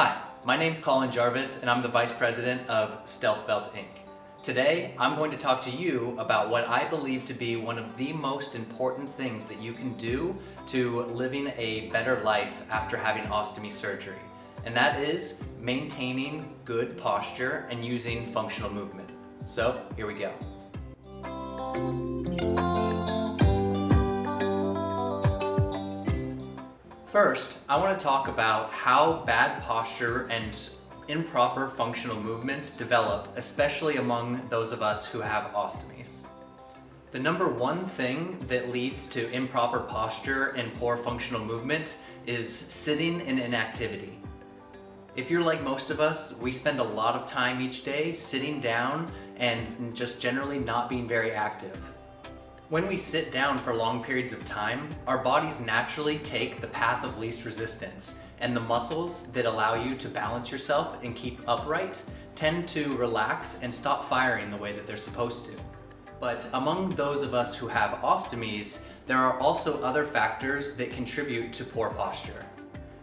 Hi, my name's Colin Jarvis and I'm the Vice President of Stealth Belt Inc. Today, I'm going to talk to you about what I believe to be one of the most important things that you can do to living a better life after having ostomy surgery. And that is maintaining good posture and using functional movement. So, here we go. First, I want to talk about how bad posture and improper functional movements develop, especially among those of us who have ostomies. The number one thing that leads to improper posture and poor functional movement is sitting in inactivity. If you're like most of us, we spend a lot of time each day sitting down and just generally not being very active. When we sit down for long periods of time, our bodies naturally take the path of least resistance, and the muscles that allow you to balance yourself and keep upright tend to relax and stop firing the way that they're supposed to. But among those of us who have ostomies, there are also other factors that contribute to poor posture.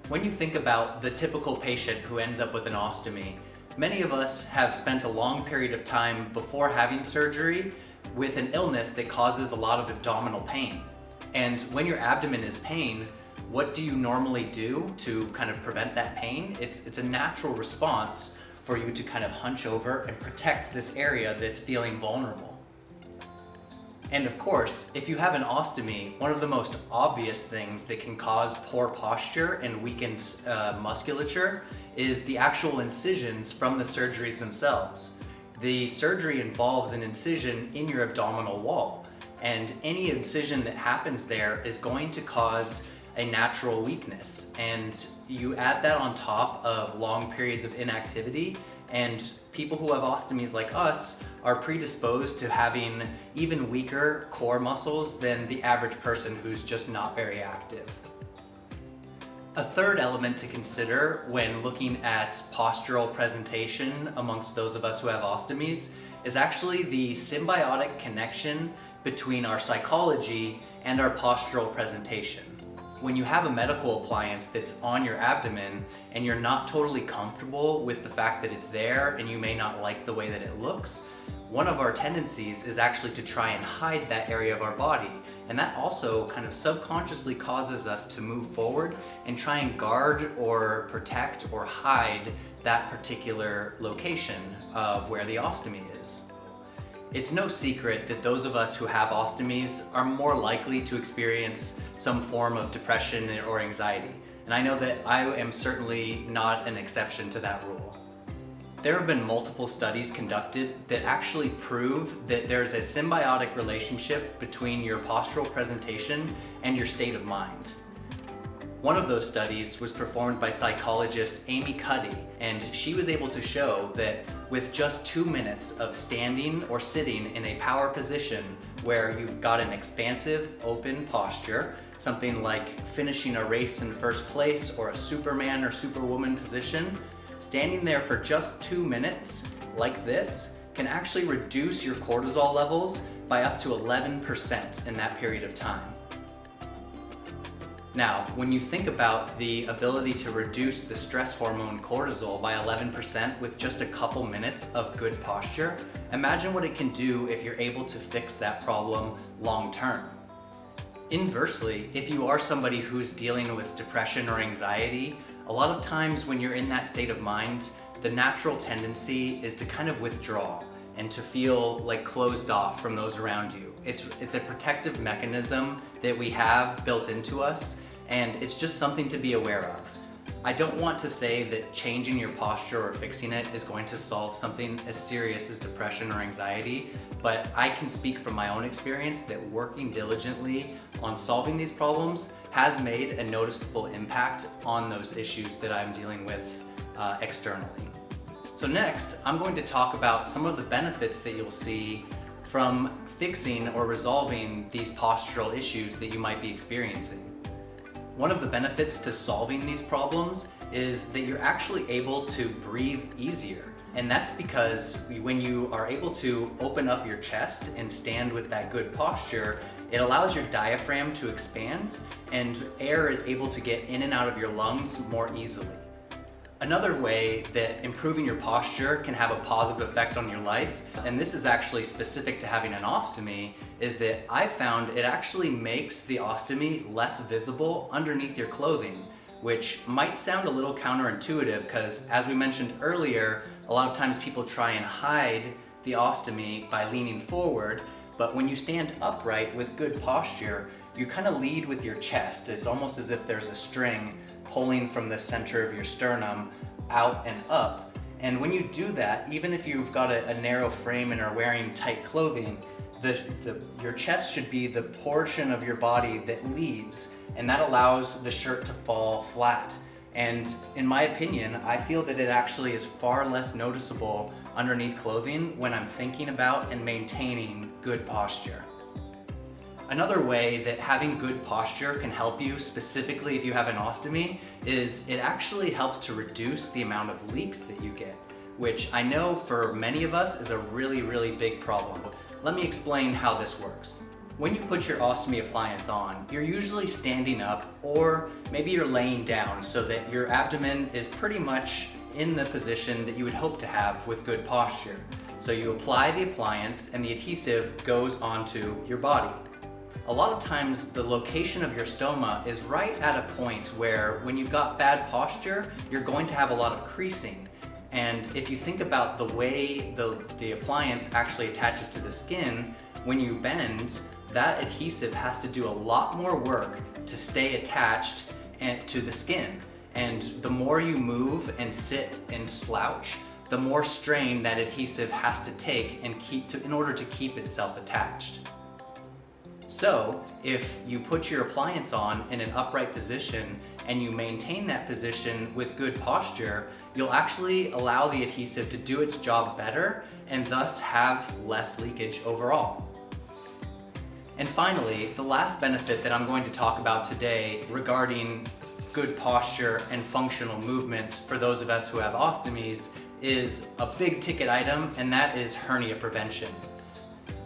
When you think about the typical patient who ends up with an ostomy, many of us have spent a long period of time before having surgery with an illness that causes a lot of abdominal pain. And when your abdomen is pain, what do you normally do to kind of prevent that pain? It's a natural response for you to kind of hunch over and protect this area that's feeling vulnerable. And of course, if you have an ostomy, one of the most obvious things that can cause poor posture and weakened musculature is the actual incisions from the surgeries themselves. The surgery involves an incision in your abdominal wall, and any incision that happens there is going to cause a natural weakness. And you add that on top of long periods of inactivity, and people who have ostomies like us are predisposed to having even weaker core muscles than the average person who's just not very active. A third element to consider when looking at postural presentation amongst those of us who have ostomies is actually the symbiotic connection between our psychology and our postural presentation. When you have a medical appliance that's on your abdomen and you're not totally comfortable with the fact that it's there and you may not like the way that it looks, one of our tendencies is actually to try and hide that area of our body. And that also kind of subconsciously causes us to move forward and try and guard or protect or hide that particular location of where the ostomy is. It's no secret that those of us who have ostomies are more likely to experience some form of depression or anxiety. And I know that I am certainly not an exception to that rule. There have been multiple studies conducted that actually prove that there's a symbiotic relationship between your postural presentation and your state of mind. One of those studies was performed by psychologist Amy Cuddy, and she was able to show that with just 2 minutes of standing or sitting in a power position where you've got an expansive, open posture, something like finishing a race in first place or a Superman or Superwoman position, standing there for just 2 minutes, like this, can actually reduce your cortisol levels by up to 11% in that period of time. Now, when you think about the ability to reduce the stress hormone cortisol by 11% with just a couple minutes of good posture, imagine what it can do if you're able to fix that problem long term. Inversely, if you are somebody who's dealing with depression or anxiety, a lot of times when you're in that state of mind, the natural tendency is to kind of withdraw and to feel like closed off from those around you. It's a protective mechanism that we have built into us, and it's just something to be aware of. I don't want to say that changing your posture or fixing it is going to solve something as serious as depression or anxiety, but I can speak from my own experience that working diligently on solving these problems has made a noticeable impact on those issues that I'm dealing with externally. So next, I'm going to talk about some of the benefits that you'll see from fixing or resolving these postural issues that you might be experiencing. One of the benefits to solving these problems is that you're actually able to breathe easier. And that's because when you are able to open up your chest and stand with that good posture, it allows your diaphragm to expand and air is able to get in and out of your lungs more easily. Another way that improving your posture can have a positive effect on your life, and this is actually specific to having an ostomy, is that I found it actually makes the ostomy less visible underneath your clothing, which might sound a little counterintuitive because, as we mentioned earlier, a lot of times people try and hide the ostomy by leaning forward, but when you stand upright with good posture, you kind of lead with your chest. It's almost as if there's a string pulling from the center of your sternum out and up. And when you do that, even if you've got a narrow frame and are wearing tight clothing, your chest should be the portion of your body that leads, and that allows the shirt to fall flat. And in my opinion, I feel that it actually is far less noticeable underneath clothing when I'm thinking about and maintaining good posture. Another way that having good posture can help you, specifically if you have an ostomy, is it actually helps to reduce the amount of leaks that you get, which I know for many of us is a really, really big problem. Let me explain how this works. When you put your ostomy appliance on, you're usually standing up, or maybe you're laying down so that your abdomen is pretty much in the position that you would hope to have with good posture. So you apply the appliance and the adhesive goes onto your body. A lot of times the location of your stoma is right at a point where when you've got bad posture, you're going to have a lot of creasing. And if you think about the way the appliance actually attaches to the skin, when you bend, that adhesive has to do a lot more work to stay attached to the skin. And the more you move and sit and slouch, the more strain that adhesive has to take in order to keep itself attached. So, if you put your appliance on in an upright position and you maintain that position with good posture, you'll actually allow the adhesive to do its job better and thus have less leakage overall. And finally, the last benefit that I'm going to talk about today regarding good posture and functional movement for those of us who have ostomies is a big ticket item, and that is hernia prevention.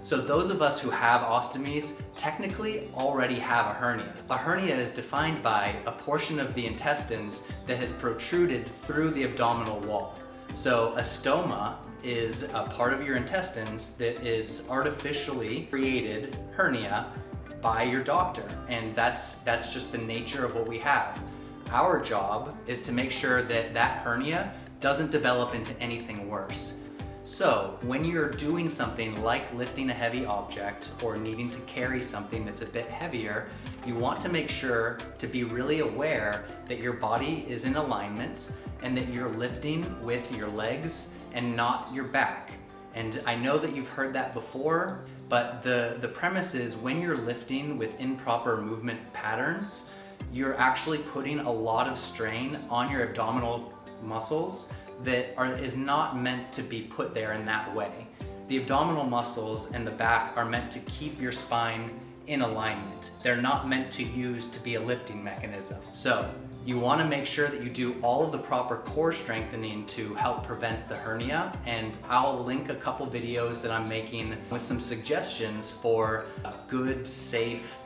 So those of us who have ostomies technically already have a hernia. A hernia is defined by a portion of the intestines that has protruded through the abdominal wall. So a stoma is a part of your intestines that is artificially created hernia by your doctor, and that's just the nature of what we have. Our job is to make sure that that hernia doesn't develop into anything worse. So when you're doing something like lifting a heavy object or needing to carry something that's a bit heavier, you want to make sure to be really aware that your body is in alignment and that you're lifting with your legs and not your back. And I know that you've heard that before, but the premise is when you're lifting with improper movement patterns, you're actually putting a lot of strain on your abdominal muscles that is not meant to be put there in that way. The abdominal muscles and the back are meant to keep your spine in alignment. They're not meant to use to be a lifting mechanism. So you want to make sure that you do all of the proper core strengthening to help prevent the hernia, and I'll link a couple videos that I'm making with some suggestions for good, safe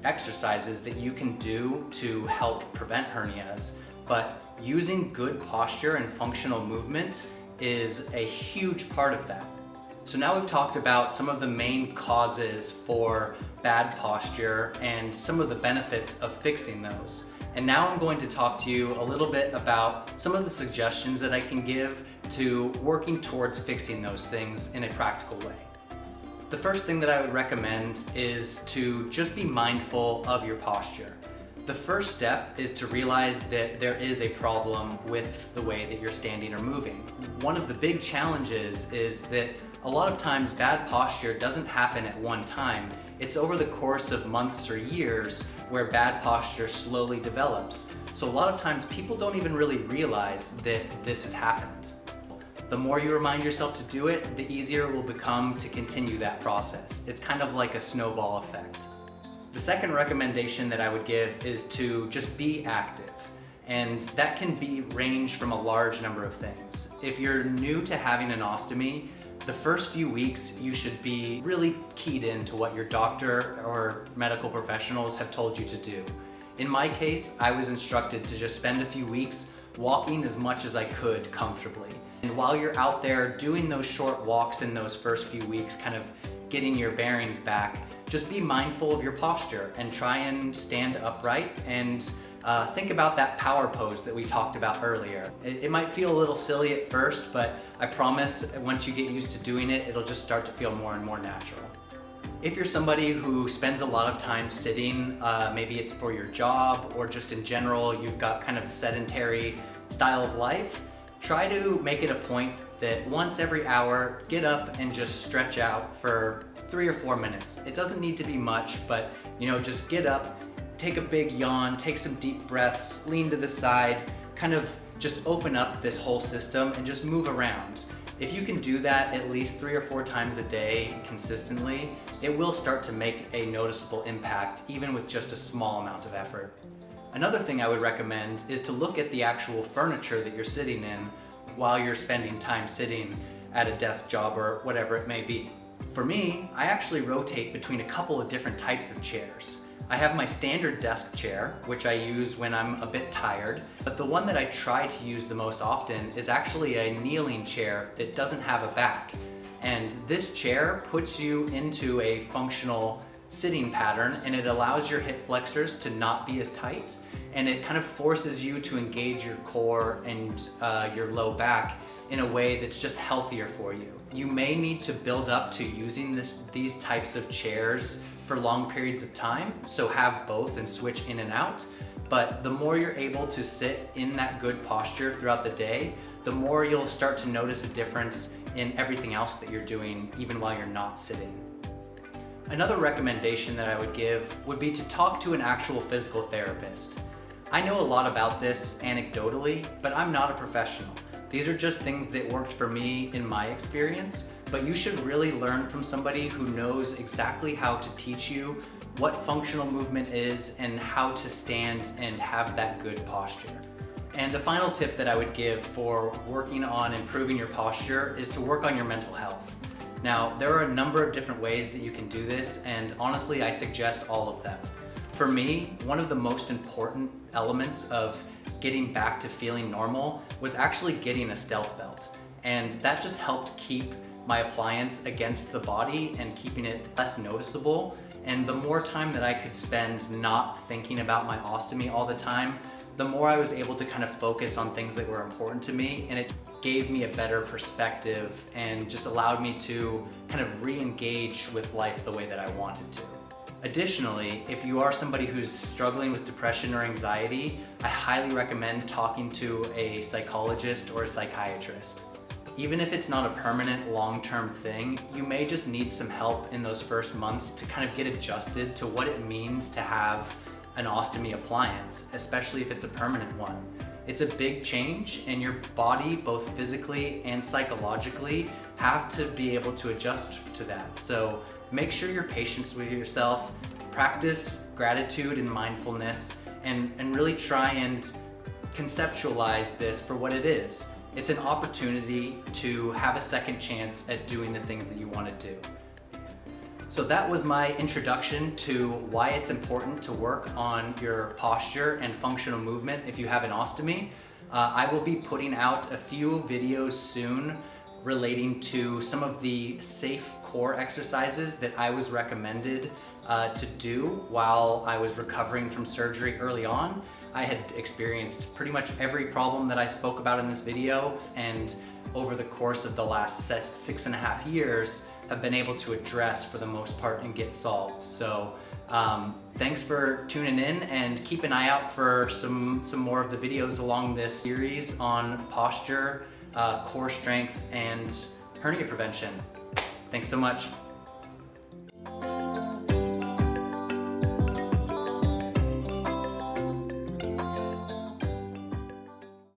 exercises that you can do to help prevent hernias. But using good posture and functional movement is a huge part of that. So now we've talked about some of the main causes for bad posture and some of the benefits of fixing those. And now I'm going to talk to you a little bit about some of the suggestions that I can give to working towards fixing those things in a practical way. The first thing that I would recommend is to just be mindful of your posture. The first step is to realize that there is a problem with the way that you're standing or moving. One of the big challenges is that a lot of times bad posture doesn't happen at one time. It's over the course of months or years where bad posture slowly develops. So a lot of times people don't even really realize that this has happened. The more you remind yourself to do it, the easier it will become to continue that process. It's kind of like a snowball effect. The second recommendation that I would give is to just be active. And that can range from a large number of things. If you're new to having an ostomy, the first few weeks you should be really keyed into what your doctor or medical professionals have told you to do. In my case, I was instructed to just spend a few weeks walking as much as I could comfortably. And while you're out there doing those short walks in those first few weeks, kind of getting your bearings back, just be mindful of your posture and try and stand upright and think about that power pose that we talked about earlier. It might feel a little silly at first, but I promise once you get used to doing it, it'll just start to feel more and more natural. If you're somebody who spends a lot of time sitting, maybe it's for your job or just in general, you've got kind of a sedentary style of life, try to make it a point that once every hour, get up and just stretch out for 3 or 4 minutes. It doesn't need to be much, but just get up, take a big yawn, take some deep breaths, lean to the side, kind of just open up this whole system and just move around. If you can do that at least 3 or 4 times a day consistently, it will start to make a noticeable impact even with just a small amount of effort. Another thing I would recommend is to look at the actual furniture that you're sitting in while you're spending time sitting at a desk job or whatever it may be. For me, I actually rotate between a couple of different types of chairs. I have my standard desk chair, which I use when I'm a bit tired, but the one that I try to use the most often is actually a kneeling chair that doesn't have a back. And this chair puts you into a functional sitting pattern, and it allows your hip flexors to not be as tight, and it kind of forces you to engage your core and your low back in a way that's just healthier for you. You may need to build up to using these types of chairs for long periods of time, so have both and switch in and out. But the more you're able to sit in that good posture throughout the day, the more you'll start to notice a difference in everything else that you're doing, even while you're not sitting. Another recommendation that I would give would be to talk to an actual physical therapist. I know a lot about this anecdotally, but I'm not a professional. These are just things that worked for me in my experience, but you should really learn from somebody who knows exactly how to teach you what functional movement is and how to stand and have that good posture. And the final tip that I would give for working on improving your posture is to work on your mental health. Now, there are a number of different ways that you can do this, and honestly, I suggest all of them. For me, one of the most important elements of getting back to feeling normal was actually getting a stealth belt. And that just helped keep my appliance against the body and keeping it less noticeable. And the more time that I could spend not thinking about my ostomy all the time, the more I was able to kind of focus on things that were important to me, and it gave me a better perspective and just allowed me to kind of re-engage with life the way that I wanted to. Additionally, if you are somebody who's struggling with depression or anxiety, I highly recommend talking to a psychologist or a psychiatrist. Even if it's not a permanent long-term thing, you may just need some help in those first months to kind of get adjusted to what it means to have an ostomy appliance, especially if it's a permanent one. It's a big change, and your body, both physically and psychologically, have to be able to adjust to that. So make sure you're patient with yourself, practice gratitude and mindfulness, and really try and conceptualize this for what it is. It's an opportunity to have a second chance at doing the things that you want to do. So that was my introduction to why it's important to work on your posture and functional movement if you have an ostomy. I will be putting out a few videos soon relating to some of the safe core exercises that I was recommended to do while I was recovering from surgery early on. I had experienced pretty much every problem that I spoke about in this video, and over the course of the last 6.5 years, have been able to address for the most part and get solved. So thanks for tuning in, and keep an eye out for some more of the videos along this series on posture, core strength, and hernia prevention. Thanks so much.